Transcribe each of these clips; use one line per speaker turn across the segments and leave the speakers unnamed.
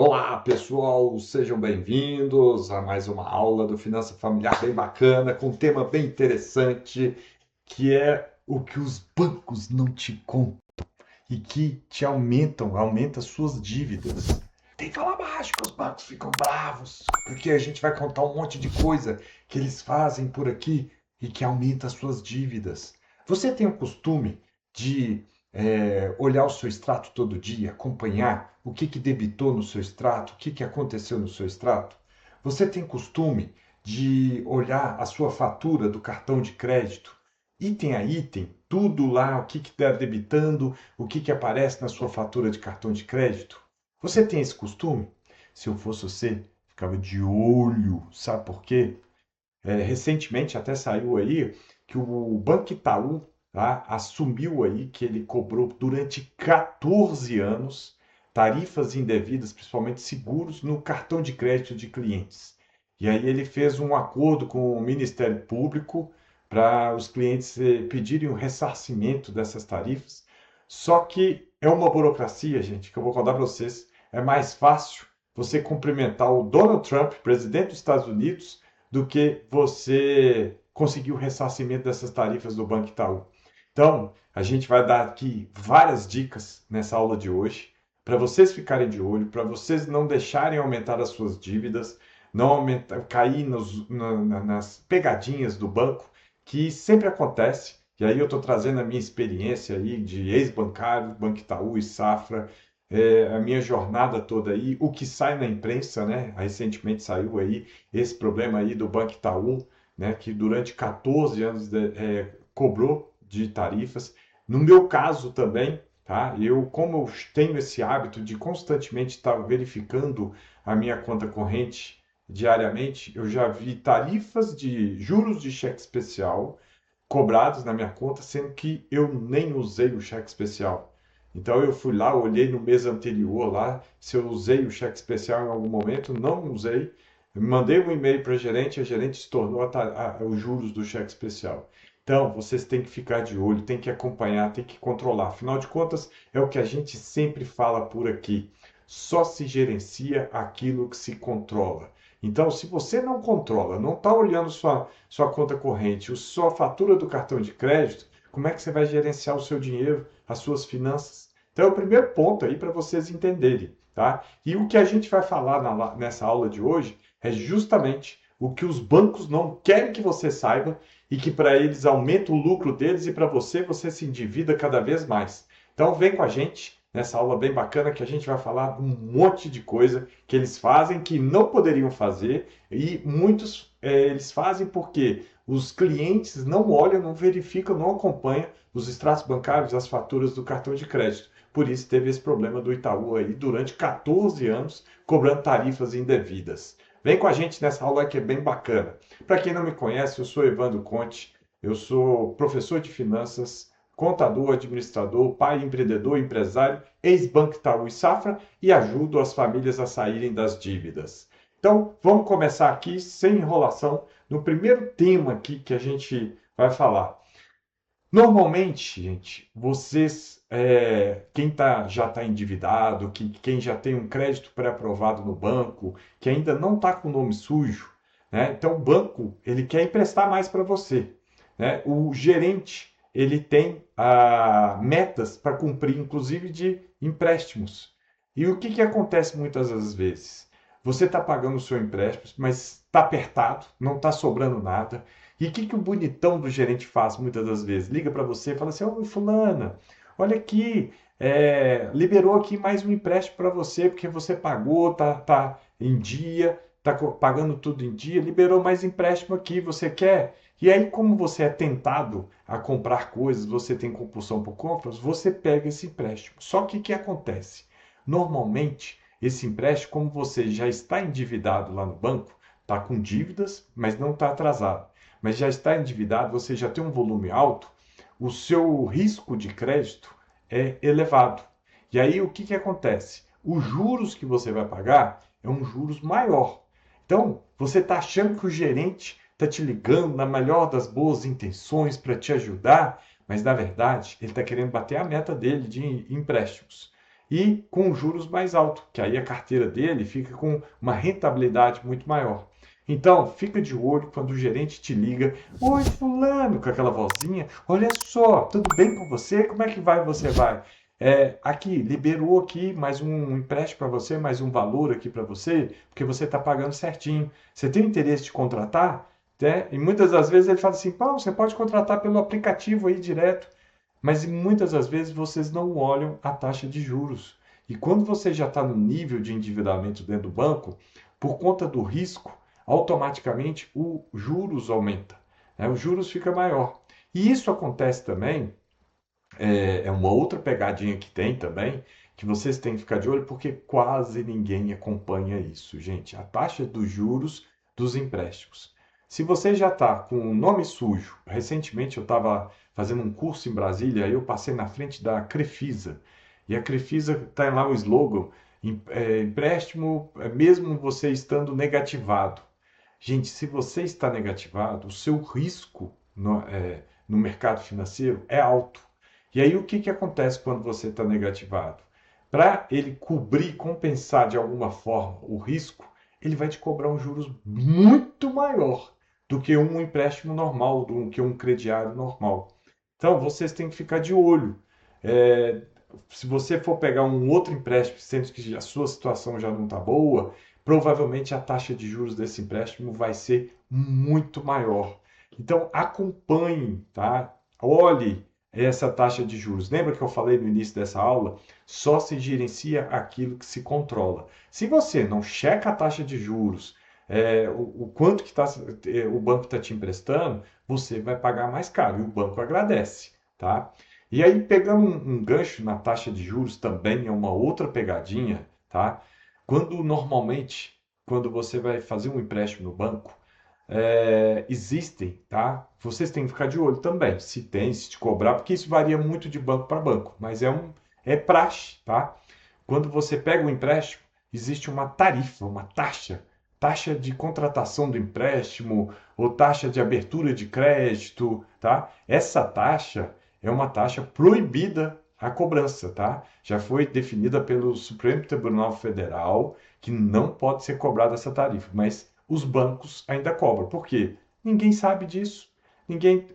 Olá, pessoal, sejam bem-vindos a mais uma aula do Finança Familiar bem bacana, com um tema bem interessante, que é o que os bancos não te contam e que te aumenta suas dívidas. Tem que falar baixo que os bancos ficam bravos, porque a gente vai contar um monte de coisa que eles fazem por aqui e que aumenta as suas dívidas. Você tem o costume de olhar o seu extrato todo dia, acompanhar o que debitou no seu extrato, o que aconteceu no seu extrato? Você tem costume de olhar a sua fatura do cartão de crédito, item a item, tudo lá, o que está debitando, o que aparece na sua fatura de cartão de crédito? Você tem esse costume? Se eu fosse você, ficava de olho, sabe por quê? Recentemente até saiu aí que o Banco Itaú, tá, assumiu aí que ele cobrou durante 14 anos tarifas indevidas, principalmente seguros, no cartão de crédito de clientes. E aí ele fez um acordo com o Ministério Público para os clientes pedirem o ressarcimento dessas tarifas. Só que é uma burocracia, gente, que eu vou contar para vocês. É mais fácil você cumprimentar o Donald Trump, presidente dos Estados Unidos, do que você conseguir o ressarcimento dessas tarifas do Banco Itaú. Então, a gente vai dar aqui várias dicas nessa aula de hoje para vocês ficarem de olho, para vocês não deixarem aumentar as suas dívidas, não aumentar, cair nas pegadinhas do banco, que sempre acontece. E aí eu estou trazendo a minha experiência aí de ex-bancário, Banco Itaú e Safra, a minha jornada toda aí, o que sai na imprensa, né? Recentemente saiu aí esse problema aí do Banco Itaú, né? Que durante 14 anos cobrou de tarifas. No meu caso também, tá? Como eu tenho esse hábito de constantemente estar verificando a minha conta corrente diariamente, eu já vi tarifas de juros de cheque especial cobrados na minha conta, sendo que eu nem usei o cheque especial. Então eu fui lá, olhei no mês anterior lá, se eu usei o cheque especial em algum momento, não usei. Mandei um e-mail para a gerente estornou os juros do cheque especial. Então, vocês têm que ficar de olho, têm que acompanhar, têm que controlar. Afinal de contas, é o que a gente sempre fala por aqui. Só se gerencia aquilo que se controla. Então, se você não controla, não está olhando sua conta corrente, sua fatura do cartão de crédito, como é que você vai gerenciar o seu dinheiro, as suas finanças? Então, é o primeiro ponto aí para vocês entenderem, tá? E o que a gente vai falar nessa aula de hoje é justamente o que os bancos não querem que você saiba e que para eles aumenta o lucro deles e para você se endivida cada vez mais. Então, vem com a gente nessa aula bem bacana que a gente vai falar de um monte de coisa que eles fazem que não poderiam fazer e muitos eles fazem porque os clientes não olham, não verificam, não acompanham os extratos bancários, as faturas do cartão de crédito. Por isso teve esse problema do Itaú aí durante 14 anos cobrando tarifas indevidas. Vem com a gente nessa aula que é bem bacana. Para quem não me conhece, eu sou Evandro Conte, eu sou professor de finanças, contador, administrador, pai empreendedor, empresário, ex-Banco Itaú e Safra e ajudo as famílias a saírem das dívidas. Então, vamos começar aqui sem enrolação no primeiro tema aqui que a gente vai falar. Normalmente, gente, vocês, já está endividado, quem já tem um crédito pré-aprovado no banco, que ainda não está com o nome sujo, né? Então, o banco ele quer emprestar mais para você, né? O gerente ele tem metas para cumprir, inclusive de empréstimos. E o que acontece muitas das vezes? Você está pagando o seu empréstimo, mas está apertado, não está sobrando nada. E o que o bonitão do gerente faz muitas das vezes? Liga para você e fala assim: ô, fulana, olha aqui, liberou aqui mais um empréstimo para você, porque você pagou, tá em dia, tá pagando tudo em dia, liberou mais empréstimo aqui, você quer? E aí, como você é tentado a comprar coisas, você tem compulsão por compras, você pega esse empréstimo. Só que o que acontece? Normalmente, esse empréstimo, como você já está endividado lá no banco, está com dívidas, mas não está atrasado, mas já está endividado, você já tem um volume alto, o seu risco de crédito é elevado. E aí o que acontece? Os juros que você vai pagar é um juros maior. Então, você está achando que o gerente está te ligando na melhor das boas intenções para te ajudar, mas na verdade ele está querendo bater a meta dele de empréstimos. e com juros mais altos, que aí a carteira dele fica com uma rentabilidade muito maior. Então, fica de olho quando o gerente te liga: oi, fulano, com aquela vozinha, olha só, tudo bem com você? Como é que vai? Você vai? Aqui, liberou aqui mais um empréstimo para você, mais um valor aqui para você, porque você está pagando certinho. Você tem interesse de contratar? Né? E muitas das vezes ele fala assim: pô, você pode contratar pelo aplicativo aí direto. Mas muitas das vezes vocês não olham a taxa de juros. E quando você já está no nível de endividamento dentro do banco, por conta do risco, automaticamente o juros aumenta, né? O juros fica maior. E isso acontece também, é uma outra pegadinha que tem também, que vocês têm que ficar de olho, porque quase ninguém acompanha isso, gente. A taxa dos juros dos empréstimos. Se você já está com o nome sujo, recentemente eu estava fazendo um curso em Brasília, aí eu passei na frente da Crefisa. E a Crefisa está lá o slogan, empréstimo, mesmo você estando negativado. Gente, se você está negativado, o seu risco no mercado financeiro é alto. E aí o que acontece quando você está negativado? Para ele cobrir, compensar de alguma forma o risco, ele vai te cobrar um juros muito maior do que um empréstimo normal, do que um crediário normal. Então vocês têm que ficar de olho. É, Se você for pegar um outro empréstimo, sendo que a sua situação já não está boa, provavelmente a taxa de juros desse empréstimo vai ser muito maior. Então acompanhe, tá? Olhe essa taxa de juros. Lembra que eu falei no início dessa aula? Só se gerencia aquilo que se controla. Se você não checa a taxa de juros, o quanto que o banco está te emprestando, você vai pagar mais caro e o banco agradece, tá? E aí, pegando um gancho na taxa de juros também é uma outra pegadinha, tá? Normalmente, quando você vai fazer um empréstimo no banco, existem, tá? Vocês têm que ficar de olho também, se tem, se te cobrar, porque isso varia muito de banco para banco, mas é praxe, tá? Quando você pega o empréstimo, existe uma tarifa, uma taxa de contratação do empréstimo ou taxa de abertura de crédito, tá? Essa taxa é uma taxa proibida a cobrança, tá? Já foi definida pelo Supremo Tribunal Federal que não pode ser cobrada essa tarifa, mas os bancos ainda cobram. Por quê? Ninguém sabe disso, ninguém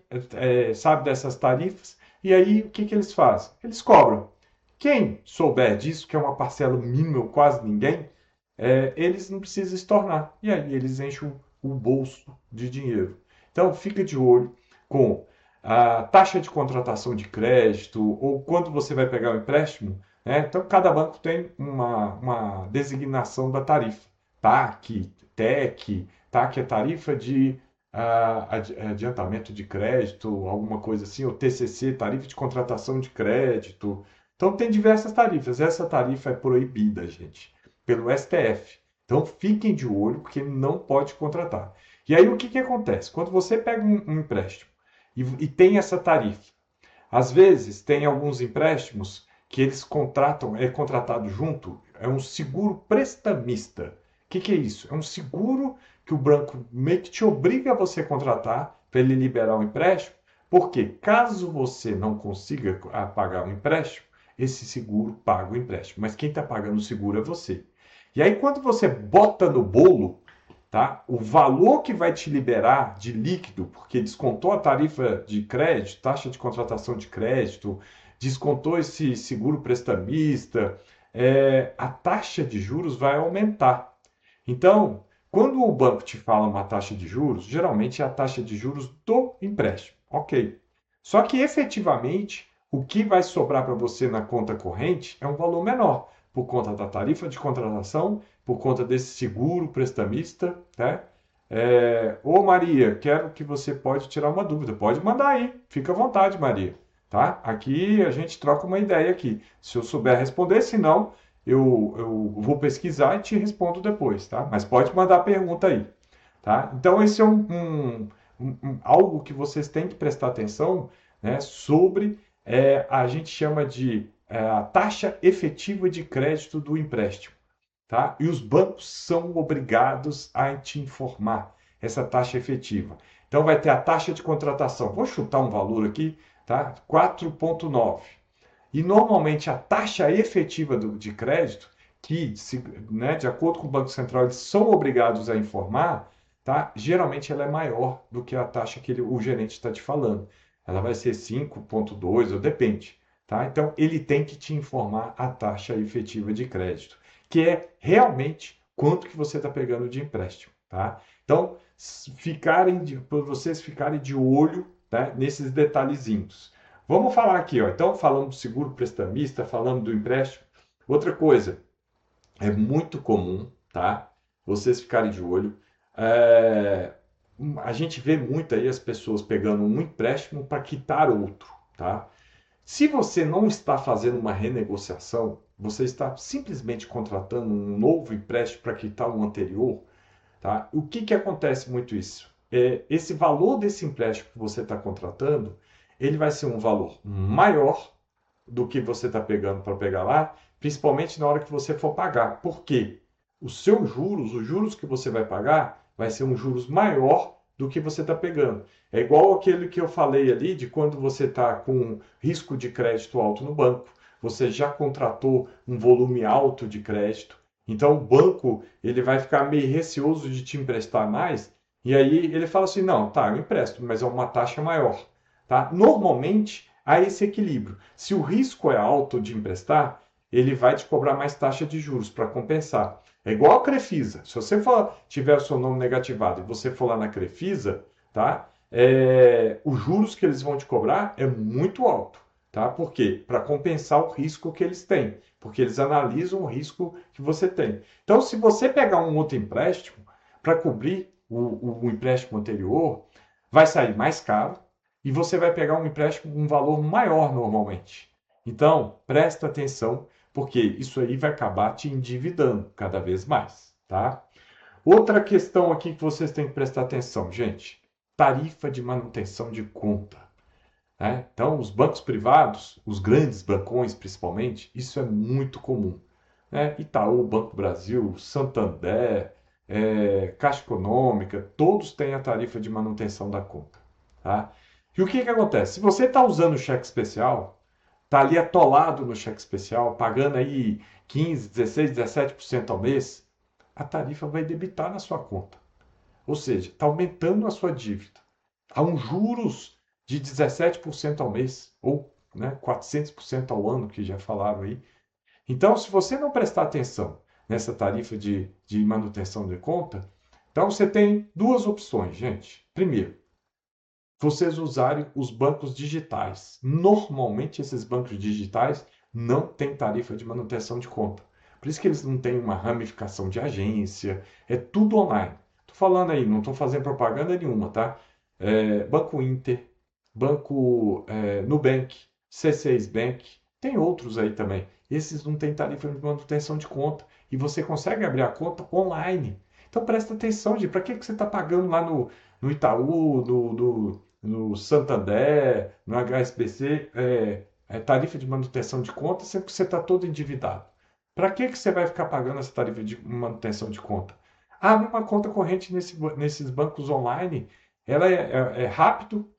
sabe dessas tarifas, e aí o que eles fazem? Eles cobram. Quem souber disso, que é uma parcela mínima ou quase ninguém, eles não precisam estornar. E aí eles enchem o bolso de dinheiro. Então fica de olho com a taxa de contratação de crédito ou quando você vai pegar o empréstimo. Né? Então cada banco tem uma designação da tarifa. TAC, TEC, TAC é tarifa de adiantamento de crédito, alguma coisa assim, ou TCC, tarifa de contratação de crédito. Então tem diversas tarifas. Essa tarifa é proibida, gente, pelo STF. Então fiquem de olho porque não pode contratar. E aí o que acontece? Quando você pega um empréstimo e tem essa tarifa, às vezes tem alguns empréstimos que eles contratam, é contratado junto, é um seguro prestamista. O que é isso? É um seguro que o banco meio que te obriga a você contratar para ele liberar o empréstimo, porque caso você não consiga pagar o empréstimo, esse seguro paga o empréstimo. Mas quem está pagando o seguro é você. E aí, quando você bota no bolo, tá, o valor que vai te liberar de líquido, porque descontou a tarifa de crédito, taxa de contratação de crédito, descontou esse seguro prestamista, a taxa de juros vai aumentar. Então, quando o banco te fala uma taxa de juros, geralmente é a taxa de juros do empréstimo. Ok. Só que efetivamente, o que vai sobrar para você na conta corrente é um valor menor, por conta da tarifa de contratação, por conta desse seguro prestamista, né? Ô Maria, quero que você pode tirar uma dúvida. Pode mandar aí, fica à vontade, Maria. Tá? Aqui a gente troca uma ideia aqui. Se eu souber responder, se não, eu vou pesquisar e te respondo depois, tá? Mas pode mandar a pergunta aí, tá? Então, esse é algo que vocês têm que prestar atenção, né, sobre, a gente chama de a taxa efetiva de crédito do empréstimo, tá? E os bancos são obrigados a te informar essa taxa efetiva. Então, vai ter a taxa de contratação. Vou chutar um valor aqui, tá? 4,9. E normalmente a taxa efetiva de crédito, que, né, de acordo com o Banco Central, eles são obrigados a informar, tá? Geralmente ela é maior do que a taxa que o gerente está te falando. Ela vai ser 5,2 ou depende. Tá? Então, ele tem que te informar a taxa efetiva de crédito, que é realmente quanto que você está pegando de empréstimo. Tá? Então, vocês ficarem de olho, tá, nesses detalhezinhos. Vamos falar aqui, ó. Então, falamos do seguro prestamista, falamos do empréstimo. Outra coisa, é muito comum, tá? Vocês ficarem de olho. É, a gente vê muito aí as pessoas pegando um empréstimo para quitar outro, tá? Se você não está fazendo uma renegociação, você está simplesmente contratando um novo empréstimo para quitar o anterior, tá? O que acontece muito isso? Esse valor desse empréstimo que você está contratando, ele vai ser um valor maior do que você está pegando para pegar lá, principalmente na hora que você for pagar. Por quê? Os juros que você vai pagar, vai ser um juros maior do que você está pegando. É igual aquele que eu falei ali de quando você está com risco de crédito alto no banco, você já contratou um volume alto de crédito, então o banco ele vai ficar meio receoso de te emprestar mais, e aí ele fala assim, não, tá, eu empresto, mas é uma taxa maior. Tá? Normalmente, há esse equilíbrio. Se o risco é alto de emprestar, ele vai te cobrar mais taxa de juros para compensar. É igual a Crefisa. Se você tiver o seu nome negativado e você for lá na Crefisa, tá? Os juros que eles vão te cobrar é muito alto. Tá? Por quê? Para compensar o risco que eles têm. Porque eles analisam o risco que você tem. Então, se você pegar um outro empréstimo para cobrir o empréstimo anterior, vai sair mais caro e você vai pegar um empréstimo com um valor maior normalmente. Então, presta atenção, porque isso aí vai acabar te endividando cada vez mais, tá? Outra questão aqui que vocês têm que prestar atenção, gente, tarifa de manutenção de conta. Né? Então, os bancos privados, os grandes bancões principalmente, isso é muito comum. Né? Itaú, Banco Brasil, Santander, Caixa Econômica, todos têm a tarifa de manutenção da conta. Tá? E o que acontece? Se você está usando o cheque especial, está ali atolado no cheque especial, pagando aí 15, 16, 17% ao mês, a tarifa vai debitar na sua conta. Ou seja, está aumentando a sua dívida. Há um juros de 17% ao mês, ou, né, 400% ao ano, que já falaram aí. Então, se você não prestar atenção nessa tarifa de manutenção de conta, então você tem duas opções, gente. Primeiro, vocês usarem os bancos digitais. Normalmente, esses bancos digitais não têm tarifa de manutenção de conta. Por isso que eles não têm uma ramificação de agência, é tudo online. Estou falando aí, não estou fazendo propaganda nenhuma, tá? Banco Inter, Banco Nubank, C6 Bank, tem outros aí também. Esses não têm tarifa de manutenção de conta e você consegue abrir a conta online. Então presta atenção, de para que você está pagando lá no Itaú, no Santander, no HSBC, tarifa de manutenção de conta, sendo que você está todo endividado. Para que você vai ficar pagando essa tarifa de manutenção de conta? Abre uma conta corrente nesses bancos online, ela é rápido,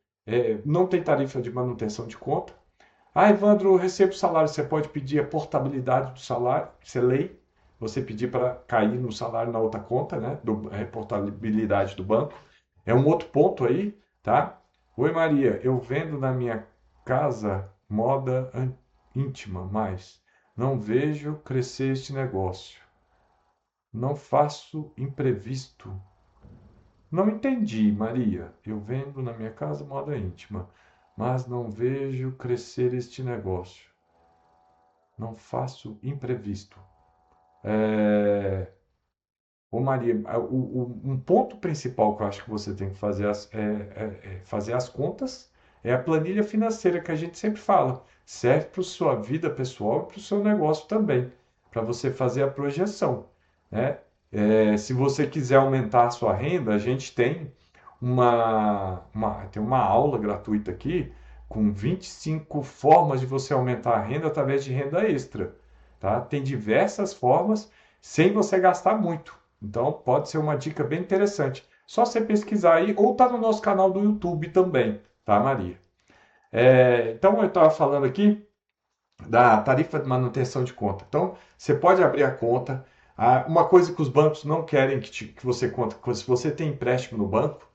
não tem tarifa de manutenção de conta. Ah, Evandro, eu recebo salário, você pode pedir a portabilidade do salário, isso é lei, você pedir para cair no salário na outra conta, né, portabilidade do banco. É um outro ponto aí, tá? Oi, Maria, eu vendo na minha casa moda íntima, mas não vejo crescer este negócio. Não faço imprevisto. Não entendi, Maria. Eu vendo na minha casa moda íntima, mas não vejo crescer este negócio. Não faço imprevisto. Ô Maria, um ponto principal que eu acho que você tem que fazer fazer as contas, é a planilha financeira que a gente sempre fala. Serve para a sua vida pessoal e para o seu negócio também, para você fazer a projeção, né? Se você quiser aumentar a sua renda, a gente tem tem uma aula gratuita aqui com 25 formas de você aumentar a renda através de renda extra, tá? Tem diversas formas sem você gastar muito. Então, pode ser uma dica bem interessante. Só você pesquisar aí, ou tá no nosso canal do YouTube também, tá, Maria? Então, eu estava falando aqui da tarifa de manutenção de conta. Então, você pode abrir a conta. Uma coisa que os bancos não querem que você conta, se você tem empréstimo no banco,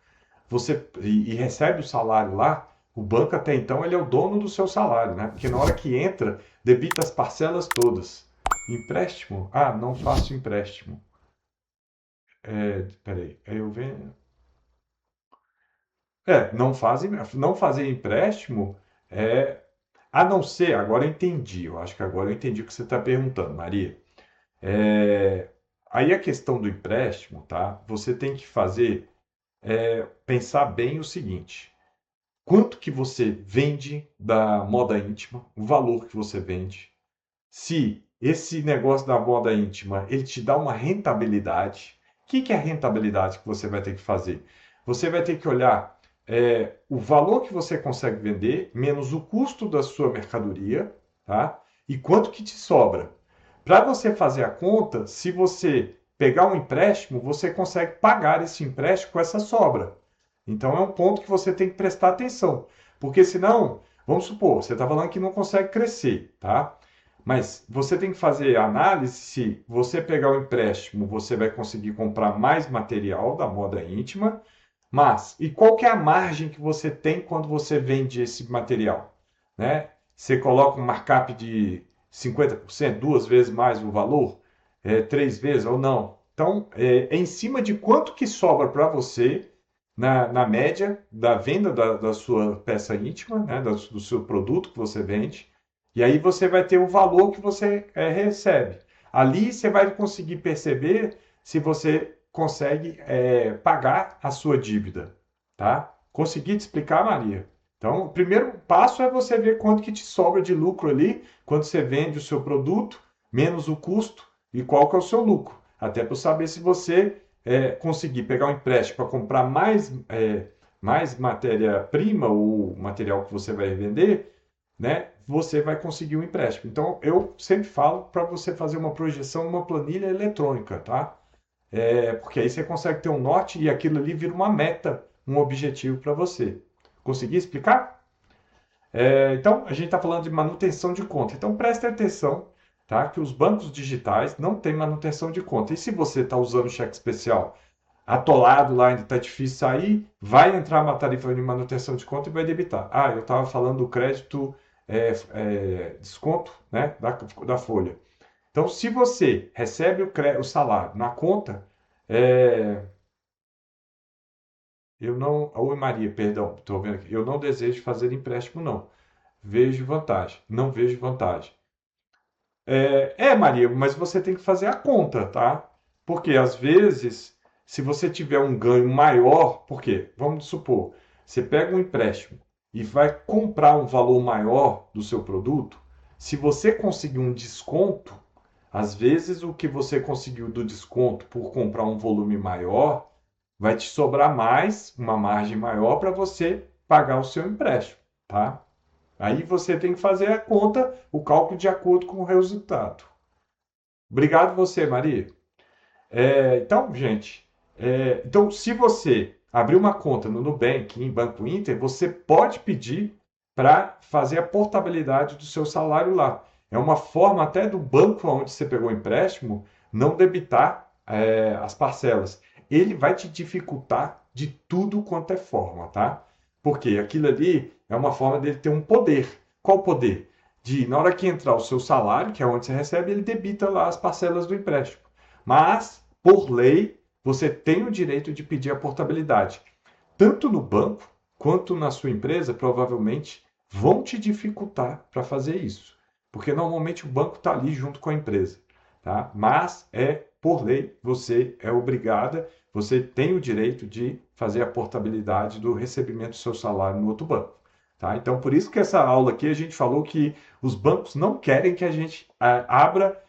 e recebe o salário lá, o banco até então ele é o dono do seu salário, né? Porque na hora que entra, debita as parcelas todas. Empréstimo? Ah, não faço empréstimo. Peraí, aí eu venho. Não fazer empréstimo é. A não ser, agora eu entendi, eu acho que agora eu entendi o que você está perguntando, Maria. É, Aí a questão do empréstimo, tá? Você tem que pensar bem o seguinte: quanto que você vende da moda íntima, o valor que você vende, se esse negócio da moda íntima ele te dá uma rentabilidade. O que que é a rentabilidade que você vai ter que fazer? Você vai ter que olhar o valor que você consegue vender menos o custo da sua mercadoria, tá? E quanto que te sobra. Para você fazer a conta, se você pegar um empréstimo, você consegue pagar esse empréstimo com essa sobra. Então é um ponto que você tem que prestar atenção, porque senão, vamos supor, você está falando que não consegue crescer, tá? Mas você tem que fazer a análise se você pegar o empréstimo, você vai conseguir comprar mais material da moda íntima, mas e qual que é a margem que você tem quando você vende esse material, né? Você coloca um markup de 50%, duas vezes mais o valor, três vezes ou não. Então, é em cima de quanto que sobra para você na média da venda da sua peça íntima, né, do seu produto que você vende, e aí você vai ter o valor que você recebe. Ali você vai conseguir perceber se você consegue pagar a sua dívida, tá? Consegui te explicar, Maria? Então, o primeiro passo é você ver quanto que te sobra de lucro ali, quando você vende o seu produto, menos o custo e qual que é o seu lucro. Até para saber se você conseguir pegar um empréstimo para comprar mais matéria-prima ou material que você vai vender, né? Você vai conseguir um empréstimo. Então, eu sempre falo para você fazer uma projeção numa planilha eletrônica, tá? Porque aí você consegue ter um norte e aquilo ali vira uma meta, um objetivo para você. Consegui explicar? Então, a gente está falando de manutenção de conta. Então, preste atenção, tá? Que os bancos digitais não têm manutenção de conta. E se você está usando cheque especial atolado lá, ainda está difícil sair, vai entrar uma tarifa de manutenção de conta e vai debitar. Ah, eu estava falando do crédito desconto, né, da folha. Então, se você recebe o salário na conta, é, eu não. Oi, Maria, perdão, estou vendo aqui. Eu não desejo fazer empréstimo, não. Vejo vantagem. Não vejo vantagem. Maria, mas você tem que fazer a conta, tá? Porque às vezes, se você tiver um ganho maior, porque, vamos supor, você pega um empréstimo e vai comprar um valor maior do seu produto, se você conseguir um desconto, às vezes o que você conseguiu do desconto por comprar um volume maior vai te sobrar mais, uma margem maior para você pagar o seu empréstimo, tá? Aí você tem que fazer a conta, o cálculo de acordo com o resultado. Obrigado você, Maria. Então, gente, então se você abrir uma conta no Nubank, em Banco Inter, você pode pedir para fazer a portabilidade do seu salário lá. É uma forma até do banco onde você pegou o empréstimo não debitar as parcelas. Ele vai te dificultar de tudo quanto é forma, tá? Porque aquilo ali é uma forma dele ter um poder. Qual poder? Na hora que entrar o seu salário, que é onde você recebe, ele debita lá as parcelas do empréstimo. Mas, por lei, você tem o direito de pedir a portabilidade. Tanto no banco quanto na sua empresa, provavelmente vão te dificultar para fazer isso. Porque normalmente o banco está ali junto com a empresa. Tá? Mas por lei, você é obrigada, você tem o direito de fazer a portabilidade do recebimento do seu salário no outro banco. Tá? Então, por isso que essa aula aqui a gente falou que os bancos não querem que a gente abra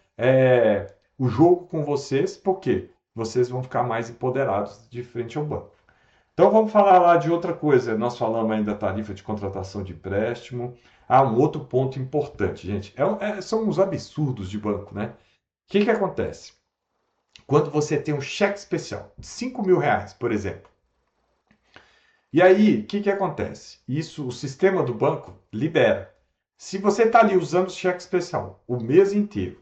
o jogo com vocês, porque vocês vão ficar mais empoderados de frente ao banco. Então vamos falar lá de outra coisa. Nós falamos ainda da tarifa de contratação de empréstimo. Um outro ponto importante, gente. São uns absurdos de banco, né? O que acontece? Quando você tem um cheque especial de R$ 5.000, por exemplo. E aí, o que acontece? Isso, o sistema do banco libera. Se você está ali usando o cheque especial o mês inteiro,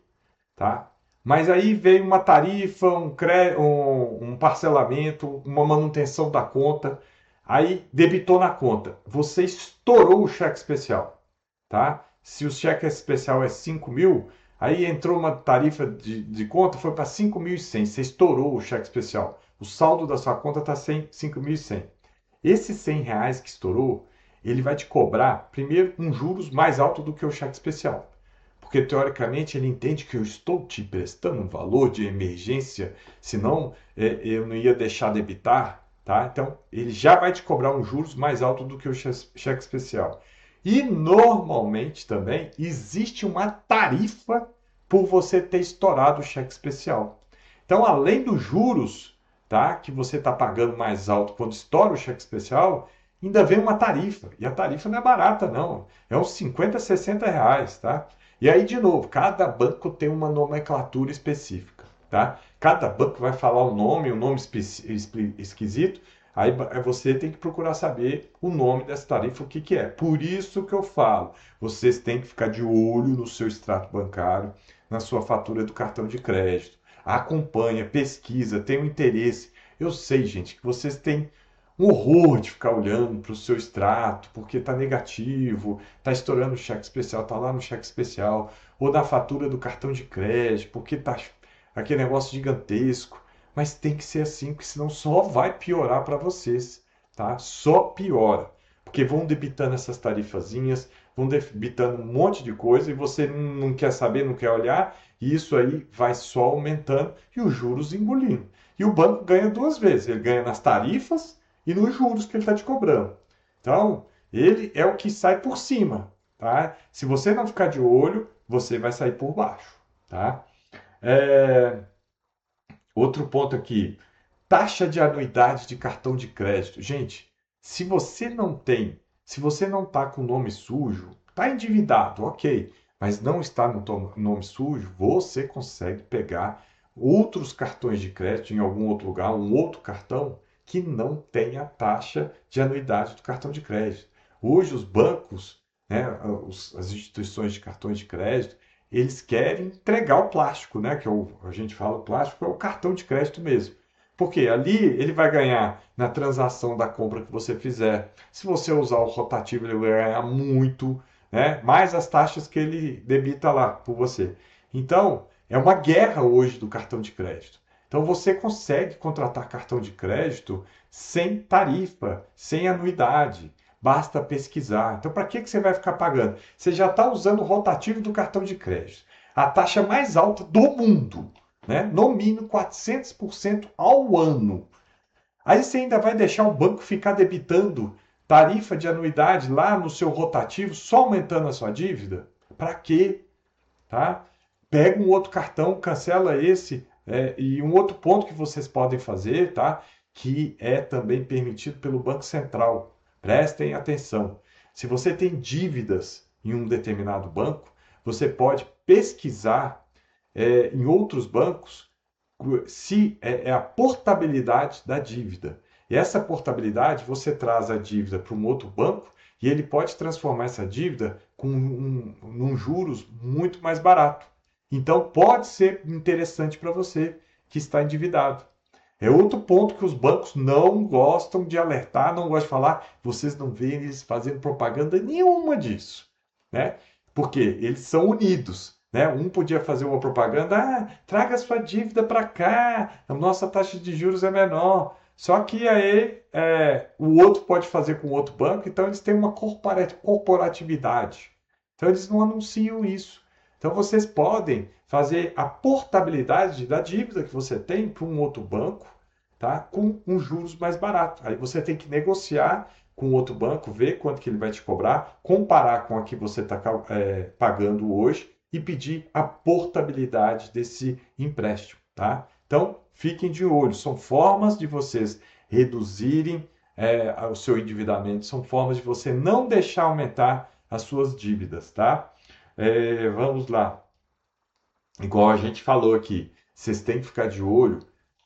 tá? Mas aí veio uma tarifa, um parcelamento, uma manutenção da conta, aí debitou na conta. Você estourou o cheque especial, tá? Se o cheque especial é 5.000, aí entrou uma tarifa de conta, foi para 5.100. Você estourou o cheque especial. O saldo da sua conta está 5.100. Esses R$ 100 que estourou, ele vai te cobrar, primeiro, um juros mais alto do que o cheque especial. Porque, teoricamente, ele entende que eu estou te prestando um valor de emergência, senão eu não ia deixar debitar, tá? Então, ele já vai te cobrar um juros mais alto do que o cheque especial. E, normalmente, também, existe uma tarifa por você ter estourado o cheque especial. Então, além dos juros, tá, que você está pagando mais alto quando estoura o cheque especial, ainda vem uma tarifa. E a tarifa não é barata, não. É uns 50, R$ 60, tá? E aí, de novo, cada banco tem uma nomenclatura específica, tá? Cada banco vai falar um nome esquisito, aí você tem que procurar saber o nome dessa tarifa, o que que é. Por isso que eu falo, vocês têm que ficar de olho no seu extrato bancário, na sua fatura do cartão de crédito. Acompanha, pesquisa, tem um interesse. Eu sei, gente, que vocês têm um horror de ficar olhando para o seu extrato, porque está negativo, está estourando o cheque especial, está lá no cheque especial, ou na fatura do cartão de crédito, porque está aquele negócio gigantesco. Mas tem que ser assim, porque senão só vai piorar para vocês, tá? Só piora. Porque vão debitando essas tarifazinhas, vão debitando um monte de coisa e você não quer saber, não quer olhar, e isso aí vai só aumentando e os juros engolindo. E o banco ganha duas vezes, ele ganha nas tarifas e nos juros que ele está te cobrando. Então, ele é o que sai por cima, tá? Se você não ficar de olho, você vai sair por baixo, tá? É, Outro ponto aqui, taxa de anuidade de cartão de crédito. Gente, se você não está com o nome sujo, está endividado, ok, mas não está no nome sujo, você consegue pegar outros cartões de crédito em algum outro lugar, um outro cartão que não tenha taxa de anuidade do cartão de crédito. Hoje os bancos, né, as instituições de cartões de crédito, eles querem entregar o plástico, né, que é a gente fala o plástico, é o cartão de crédito mesmo. Porque ali ele vai ganhar na transação da compra que você fizer. Se você usar o rotativo, ele vai ganhar muito, né? Mais as taxas que ele debita lá por você. Então, é uma guerra hoje do cartão de crédito. Então, você consegue contratar cartão de crédito sem tarifa, sem anuidade. Basta pesquisar. Então, para que você vai ficar pagando? Você já está usando o rotativo do cartão de crédito. A taxa mais alta do mundo, né? No mínimo 400% ao ano. Aí você ainda vai deixar o banco ficar debitando tarifa de anuidade lá no seu rotativo, só aumentando a sua dívida? Para quê? Tá? Pega um outro cartão, cancela esse. E um outro ponto que vocês podem fazer, tá? Que é também permitido pelo Banco Central. Prestem atenção. Se você tem dívidas em um determinado banco, você pode pesquisar em outros bancos se é a portabilidade da dívida. E essa portabilidade, você traz a dívida para um outro banco e ele pode transformar essa dívida com num juros muito mais barato. Então, pode ser interessante para você que está endividado. É outro ponto que os bancos não gostam de alertar, não gostam de falar. Vocês não veem eles fazendo propaganda nenhuma disso, né? Porque eles são unidos, né? Um podia fazer uma propaganda, traga sua dívida para cá, a nossa taxa de juros é menor. Só que aí o outro pode fazer com o outro banco, então eles têm uma corporatividade. Então eles não anunciam isso. Então vocês podem fazer a portabilidade da dívida que você tem para um outro banco, tá? Com um juros mais barato. Aí você tem que negociar com outro banco, ver quanto que ele vai te cobrar, comparar com a que você está pagando hoje e pedir a portabilidade desse empréstimo, tá? Então, fiquem de olho. São formas de vocês reduzirem o seu endividamento, são formas de você não deixar aumentar as suas dívidas, tá? Vamos lá. Igual a gente falou aqui, vocês têm que ficar de olho,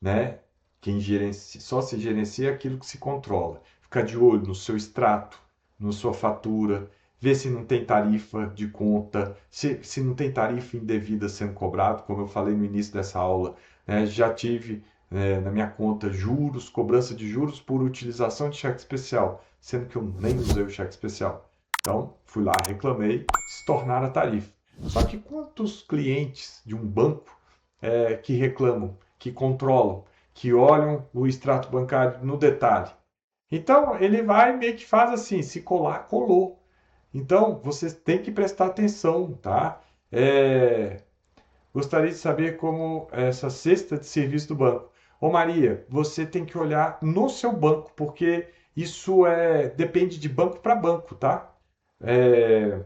né? Quem gerencia, só se gerencia aquilo que se controla. Ficar de olho no seu extrato, na sua fatura, ver se não tem tarifa de conta, se não tem tarifa indevida sendo cobrado, como eu falei no início dessa aula, né? Já tive na minha conta juros, cobrança de juros por utilização de cheque especial, sendo que eu nem usei o cheque especial. Então, fui lá, reclamei, se tornaram a tarifa. Só que quantos clientes de um banco que reclamam, que controlam, que olham o extrato bancário no detalhe? Então, ele vai meio que faz assim, se colar, colou. Então, você tem que prestar atenção, tá? É, Gostaria de saber como essa cesta de serviço do banco. Ô Maria, você tem que olhar no seu banco, porque isso depende de banco para banco, tá? É,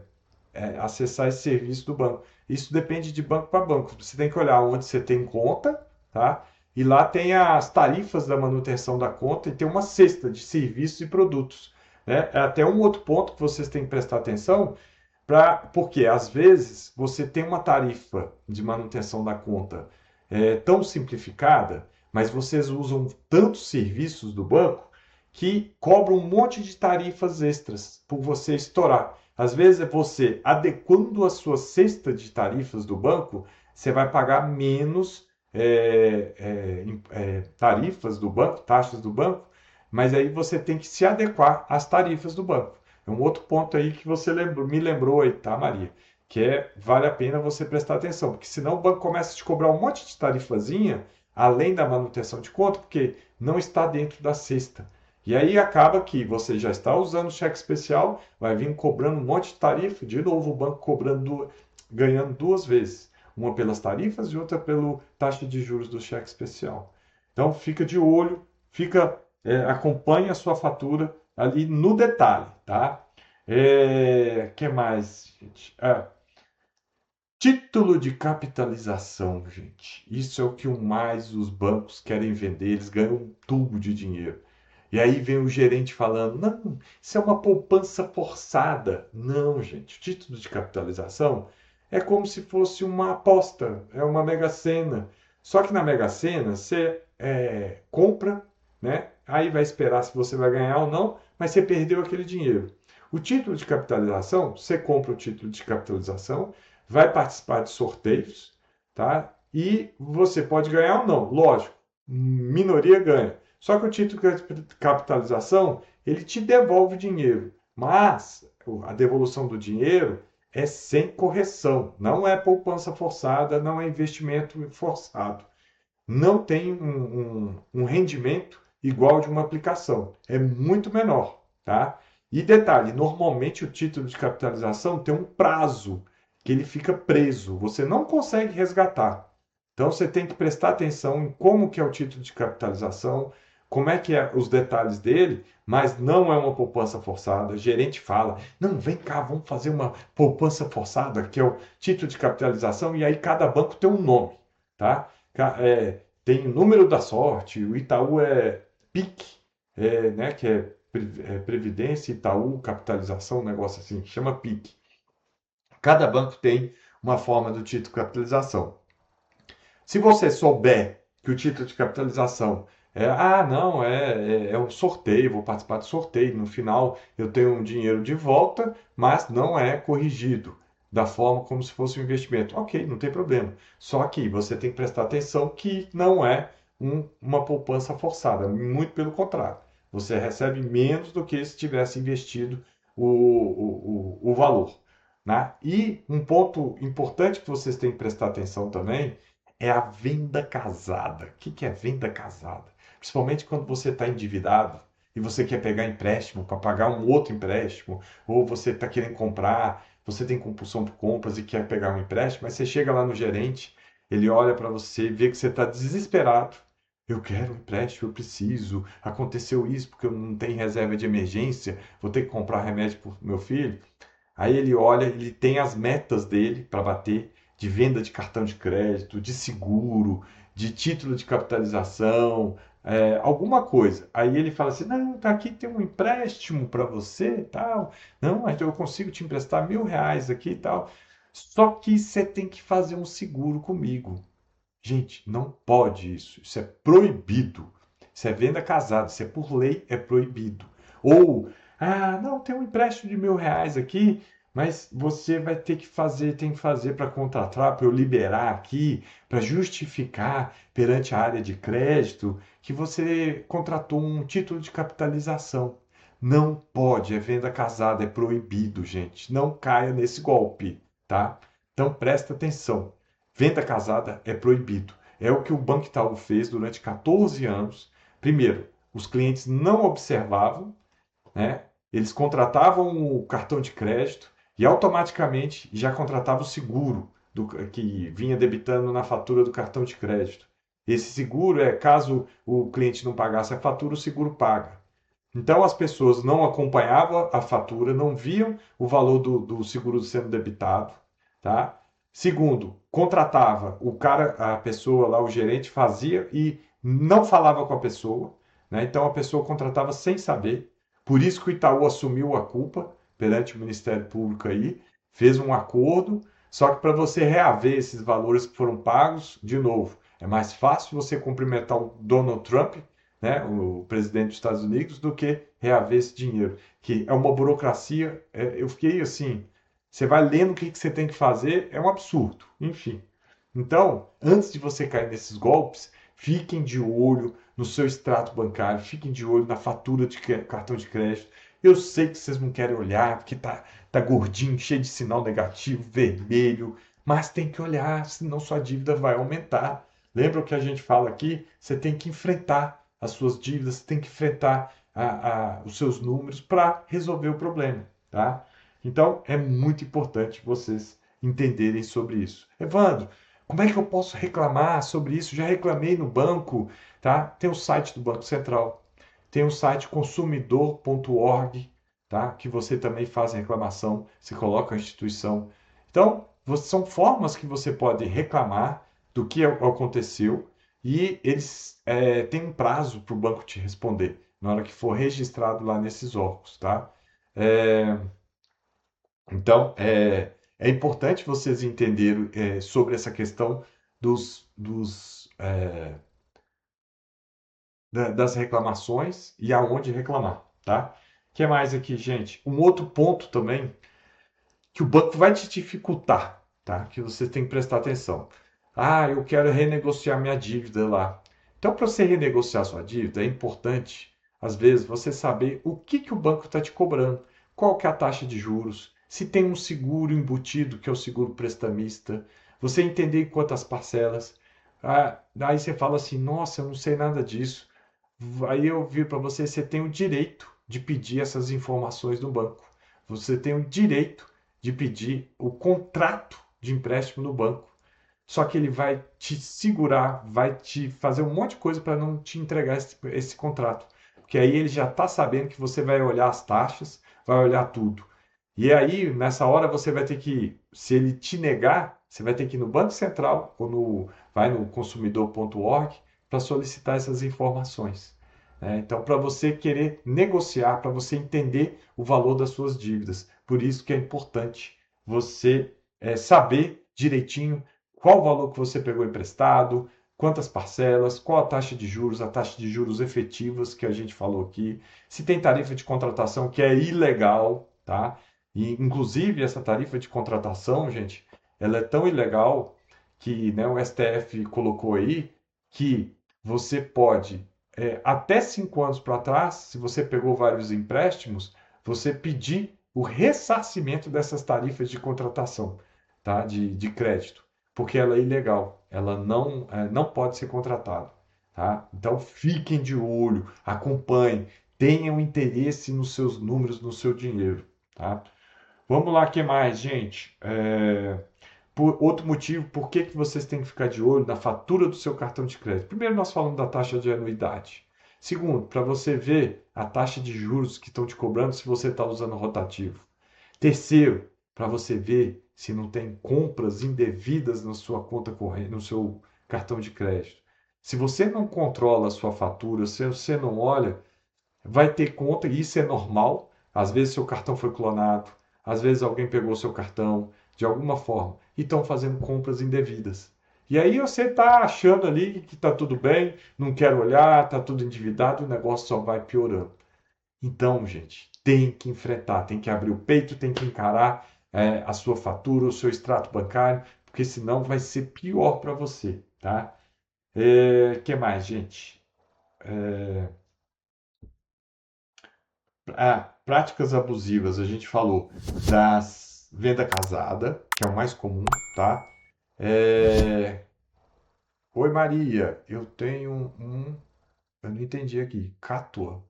Acessar esse serviço do banco. Isso depende de banco para banco. Você tem que olhar onde você tem conta, tá? E lá tem as tarifas da manutenção da conta e tem uma cesta de serviços e produtos, né? É até um outro ponto que vocês têm que prestar atenção, porque às vezes você tem uma tarifa de manutenção da conta tão simplificada, mas vocês usam tantos serviços do banco que cobram um monte de tarifas extras por você estourar. Às vezes é você adequando a sua cesta de tarifas do banco, você vai pagar menos tarifas do banco, taxas do banco, mas aí você tem que se adequar às tarifas do banco. É um outro ponto aí que você me lembrou aí, tá, Maria? Vale a pena você prestar atenção, porque senão o banco começa a te cobrar um monte de tarifazinha, além da manutenção de conta, porque não está dentro da cesta. E aí acaba que você já está usando o cheque especial, vai vir cobrando um monte de tarifa, de novo o banco ganhando duas vezes, uma pelas tarifas e outra pela taxa de juros do cheque especial. Então fica de olho, acompanhe a sua fatura ali no detalhe, tá? Que mais, gente? Título de capitalização, gente. Isso é o que mais os bancos querem vender. Eles ganham um tubo de dinheiro. E aí vem o gerente falando: não, isso é uma poupança forçada. Não, gente. O título de capitalização é como se fosse uma aposta, é uma mega-sena. Só que na mega-sena você compra, né? Aí vai esperar se você vai ganhar ou não, mas você perdeu aquele dinheiro. O título de capitalização, você compra o título de capitalização, vai participar de sorteios, tá? E você pode ganhar ou não. Lógico, minoria ganha. Só que o título de capitalização, ele te devolve dinheiro, mas a devolução do dinheiro é sem correção, não é poupança forçada, não é investimento forçado. Não tem um rendimento igual de uma aplicação, é muito menor, tá? E detalhe, normalmente o título de capitalização tem um prazo que ele fica preso, você não consegue resgatar. Então você tem que prestar atenção em como que é o título de capitalização, como é que é os detalhes dele, mas não é uma poupança forçada. O gerente fala: "Não, vem cá, vamos fazer uma poupança forçada, que é o título de capitalização", e aí cada banco tem um nome, tá? Tem o número da sorte, o Itaú é PIC, né, que é Previdência, Itaú, Capitalização, um negócio assim, chama PIC. Cada banco tem uma forma do título de capitalização. Se você souber que o título de capitalização não, é um sorteio, vou participar do sorteio, no final eu tenho um dinheiro de volta, mas não é corrigido da forma como se fosse um investimento. Ok, não tem problema. Só que você tem que prestar atenção que não é uma poupança forçada, muito pelo contrário. Você recebe menos do que se tivesse investido o valor, né? E um ponto importante que vocês têm que prestar atenção também é a venda casada. O que é venda casada? Principalmente quando você está endividado e você quer pegar empréstimo para pagar um outro empréstimo, ou você está querendo comprar, você tem compulsão por compras e quer pegar um empréstimo, mas você chega lá no gerente, ele olha para você, vê que você está desesperado. Eu quero um empréstimo, eu preciso. Aconteceu isso porque eu não tenho reserva de emergência, vou ter que comprar remédio para o meu filho. Aí ele olha, ele tem as metas dele para bater, de venda de cartão de crédito, de seguro, de título de capitalização, alguma coisa. Aí ele fala assim: não, tá aqui tem um empréstimo para você, tal. Não, mas eu consigo te emprestar R$ 1.000 aqui e tal. Só que você tem que fazer um seguro comigo. Gente, não pode isso. Isso é proibido. Isso é venda casada. Isso é por lei, é proibido. Ou Ah, não, tem um empréstimo de R$ 1.000 aqui, mas você vai ter que fazer, tem que fazer para contratar, para eu liberar aqui, para justificar perante a área de crédito que você contratou um título de capitalização. Não pode, é venda casada, é proibido, gente. Não caia nesse golpe, tá? Então presta atenção. Venda casada é proibido. É o que o Banco Itaú fez durante 14 anos. Primeiro, os clientes não observavam, né? Eles contratavam o cartão de crédito e automaticamente já contratava o seguro que vinha debitando na fatura do cartão de crédito. Esse seguro é caso o cliente não pagasse a fatura, o seguro paga. Então as pessoas não acompanhavam a fatura, não viam o valor do seguro sendo debitado, tá? Segundo, contratava o cara, a pessoa lá, o gerente fazia e não falava com a pessoa, né? Então a pessoa contratava sem saber. Por isso que o Itaú assumiu a culpa perante o Ministério Público aí, fez um acordo, só que para você reaver esses valores que foram pagos, de novo, é mais fácil você cumprimentar o Donald Trump, né, o presidente dos Estados Unidos, do que reaver esse dinheiro. Que é uma burocracia. Eu fiquei assim. Você vai lendo o que você tem que fazer, é um absurdo. Enfim. Então, antes de você cair nesses golpes, fiquem de olho no seu extrato bancário, fiquem de olho na fatura de cartão de crédito. Eu sei que vocês não querem olhar, porque tá gordinho, cheio de sinal negativo, vermelho, mas tem que olhar, senão sua dívida vai aumentar. Lembra o que a gente fala aqui? Você tem que enfrentar as suas dívidas, você tem que enfrentar os seus números para resolver o problema, tá? Então, é muito importante vocês entenderem sobre isso. Evandro, como é que eu posso reclamar sobre isso? Já reclamei no banco, tá? Tem o site do Banco Central, tem o site consumidor.org, tá? Que você também faz reclamação, você coloca a instituição. Então, são formas que você pode reclamar do que aconteceu e eles têm um prazo para o banco te responder na hora que for registrado lá nesses órgãos, tá? É, então, é importante vocês entenderem sobre essa questão das reclamações e aonde reclamar, tá? O que mais aqui, gente? Um outro ponto também que o banco vai te dificultar, tá? Que você tem que prestar atenção. Ah, eu quero renegociar minha dívida lá. Então, para você renegociar sua dívida, é importante, às vezes, você saber o que que o banco está te cobrando, qual que é a taxa de juros, se tem um seguro embutido, que é o seguro prestamista, você entender em quantas parcelas. Ah, aí você fala assim, nossa, eu não sei nada disso. Aí eu vi para você, você tem o direito de pedir essas informações do banco. Você tem o direito de pedir o contrato de empréstimo no banco. Só que ele vai te segurar, vai te fazer um monte de coisa para não te entregar esse contrato. Porque aí ele já está sabendo que você vai olhar as taxas, vai olhar tudo. E aí, nessa hora, você vai ter que, se ele te negar, você vai ter que ir no Banco Central ou vai no consumidor.org para solicitar essas informações, né? Então, para você querer negociar, para você entender o valor das suas dívidas. Por isso que é importante você saber direitinho qual o valor que você pegou emprestado, quantas parcelas, qual a taxa de juros efetivas que a gente falou aqui, se tem tarifa de contratação que é ilegal, tá? E, inclusive, essa tarifa de contratação, gente, ela é tão ilegal que, né, o STF colocou aí que você pode, até 5 anos para trás, se você pegou vários empréstimos, você pedir o ressarcimento dessas tarifas de contratação, tá? De crédito, porque ela é ilegal, ela não pode ser contratada, tá? Então fiquem de olho, acompanhem, tenham interesse nos seus números, no seu dinheiro, tá? Vamos lá, o que mais, gente? Outro motivo, por que que vocês têm que ficar de olho na fatura do seu cartão de crédito? Primeiro, nós falamos da taxa de anuidade. Segundo, para você ver a taxa de juros que estão te cobrando se você está usando rotativo. Terceiro, para você ver se não tem compras indevidas na sua conta corrente, no seu cartão de crédito. Se você não controla a sua fatura, se você não olha, vai ter conta, e isso é normal. Às vezes seu cartão foi clonado, às vezes alguém pegou seu cartão de alguma forma e estão fazendo compras indevidas. E aí você está achando ali que está tudo bem, não quer olhar, está tudo endividado, o negócio só vai piorando. Então, gente, tem que enfrentar, tem que abrir o peito, tem que encarar a sua fatura, o seu extrato bancário, porque senão vai ser pior para você, tá? Que mais, gente? Práticas abusivas, a gente falou das venda casada, que é o mais comum, tá? É, Oi Maria, eu tenho eu não entendi aqui, Catua.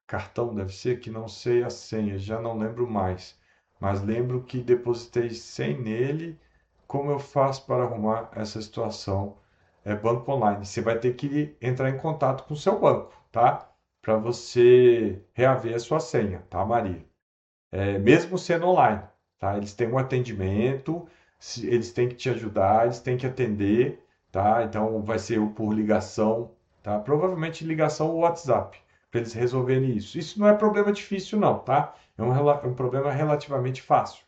Cartão deve ser que não sei a senha, já não lembro mais. Mas lembro que depositei 100 nele. Como eu faço para arrumar essa situação? É banco online. Você vai ter que entrar em contato com o seu banco, tá? Para você reaver a sua senha, tá, Maria? Mesmo sendo online, tá? Eles têm um atendimento, eles têm que te ajudar, eles têm que atender, tá? Então vai ser por ligação, tá? Provavelmente ligação ou WhatsApp, para eles resolverem isso. Isso não é problema difícil, não, tá? É um problema relativamente fácil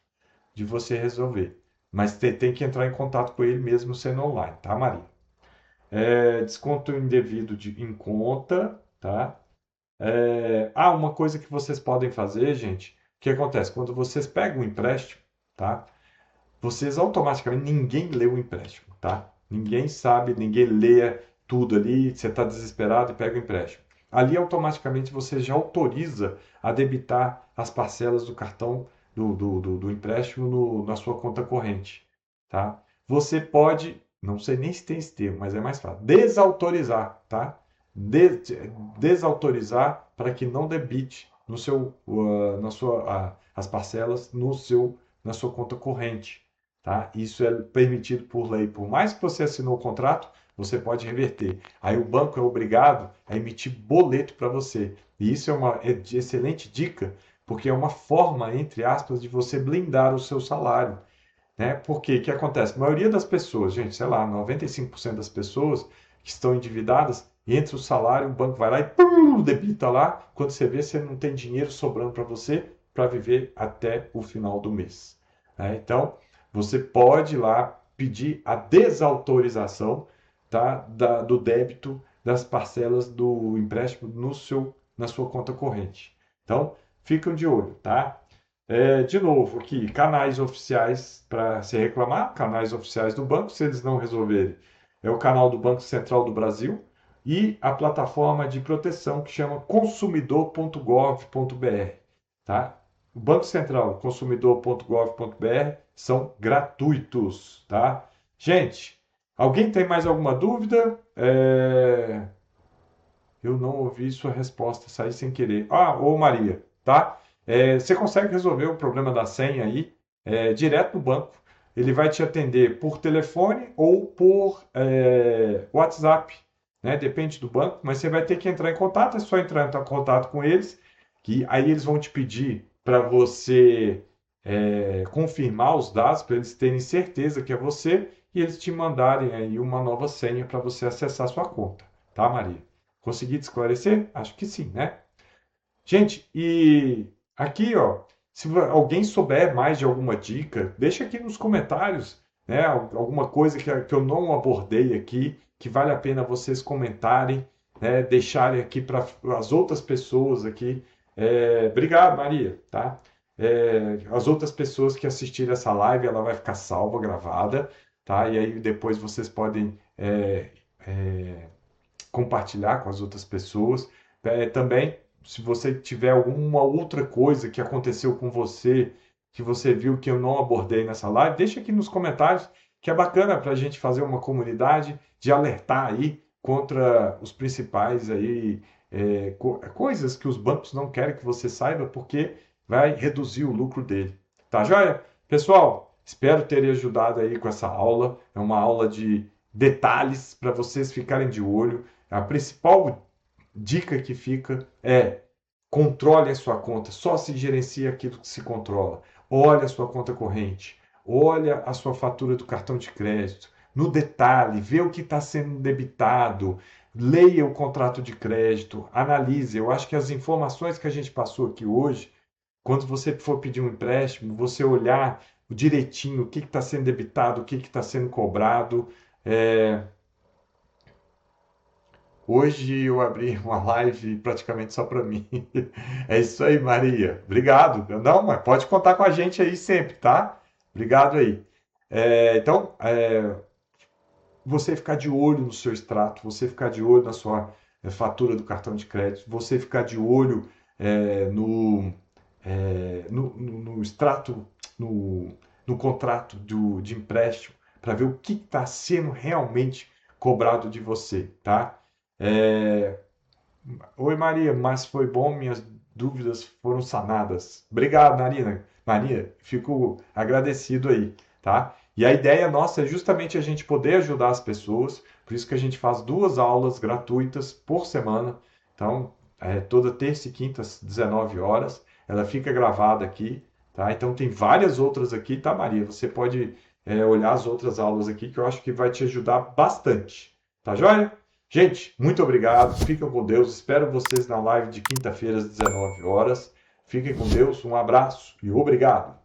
de você resolver. Mas tem que entrar em contato com ele mesmo sendo online, tá, Maria? Desconto indevido em conta, tá? Uma coisa que vocês podem fazer, gente, o que acontece? Quando vocês pegam um empréstimo, tá? Vocês automaticamente, ninguém lê o empréstimo, tá? Ninguém sabe, ninguém lê tudo ali, você está desesperado e pega o empréstimo. Ali automaticamente você já autoriza a debitar as parcelas do cartão do empréstimo na sua conta corrente, tá? Você pode, não sei nem se tem esse termo, mas é mais fácil, desautorizar, tá? Desautorizar para que não debite no seu, as parcelas na sua conta corrente. Tá? Isso é permitido por lei. Por mais que você assinou o contrato, você pode reverter. Aí o banco é obrigado a emitir boleto para você. E isso é de excelente dica, porque é uma forma, entre aspas, de você blindar o seu salário. Né? Porque o que acontece? A maioria das pessoas, gente, sei lá, 95% das pessoas que estão endividadas, entre o salário, o banco vai lá e debita lá. Quando você vê, você não tem dinheiro sobrando para você para viver até o final do mês. Né? Então, você pode ir lá pedir a desautorização, tá, do débito das parcelas do empréstimo na sua conta corrente. Então, ficam de olho, tá? De novo, aqui, canais oficiais para se reclamar, canais oficiais do banco, se eles não resolverem. É o canal do Banco Central do Brasil e a plataforma de proteção que chama consumidor.gov.br, tá? O Banco Central, consumidor.gov.br são gratuitos, tá? Gente, alguém tem mais alguma dúvida? Eu não ouvi sua resposta, saí sem querer. Ô Maria, tá? Você consegue resolver o problema da senha aí, direto no banco. Ele vai te atender por telefone ou por WhatsApp, né? Depende do banco, mas você vai ter que entrar em contato, é só entrar em contato com eles, que aí eles vão te pedir para você confirmar os dados, para eles terem certeza que é você, e eles te mandarem aí uma nova senha para você acessar sua conta, tá, Maria? Consegui te esclarecer? Acho que sim, né? Gente, e aqui, ó, se alguém souber mais de alguma dica, deixa aqui nos comentários, né? Alguma coisa que eu não abordei aqui, que vale a pena vocês comentarem, né? Deixarem aqui para as outras pessoas aqui. Obrigado, Maria, tá? As outras pessoas que assistirem essa live, ela vai ficar salva, gravada, tá? E aí depois vocês podem compartilhar com as outras pessoas. Também, se você tiver alguma outra coisa que aconteceu com você, que você viu que eu não abordei nessa live, deixa aqui nos comentários, que é bacana para a gente fazer uma comunidade de alertar aí contra os principais aí, coisas que os bancos não querem que você saiba, porque vai reduzir o lucro dele. Tá joia? Pessoal, espero ter ajudado aí com essa aula. É uma aula de detalhes para vocês ficarem de olho. A principal dica que fica é: controle a sua conta, só se gerencia aquilo que se controla. Olha a sua conta corrente, olha a sua fatura do cartão de crédito, no detalhe, vê o que está sendo debitado, leia o contrato de crédito, analise. Eu acho que as informações que a gente passou aqui hoje, quando você for pedir um empréstimo, você olhar direitinho o que está sendo debitado, o que está sendo cobrado. Hoje eu abri uma live praticamente só para mim. É isso aí, Maria. Obrigado. Não, mas pode contar com a gente aí sempre, tá? Obrigado aí. Então, você ficar de olho no seu extrato, você ficar de olho na sua fatura do cartão de crédito, você ficar de olho no extrato, no, no contrato de empréstimo, para ver o que está sendo realmente cobrado de você, tá? É, Oi, Maria, mas foi bom, minhas dúvidas foram sanadas. Obrigado, Marina. Maria, fico agradecido aí, tá? E a ideia nossa é justamente a gente poder ajudar as pessoas, por isso que a gente faz 2 aulas gratuitas por semana. Então, toda terça e quinta às 19 horas, ela fica gravada aqui, tá? Então, tem várias outras aqui, tá, Maria? Você pode, olhar as outras aulas aqui, que eu acho que vai te ajudar bastante. Tá joia? Gente, muito obrigado. Fiquem com Deus. Espero vocês na live de quinta-feira às 19 horas. Fiquem com Deus. Um abraço e obrigado.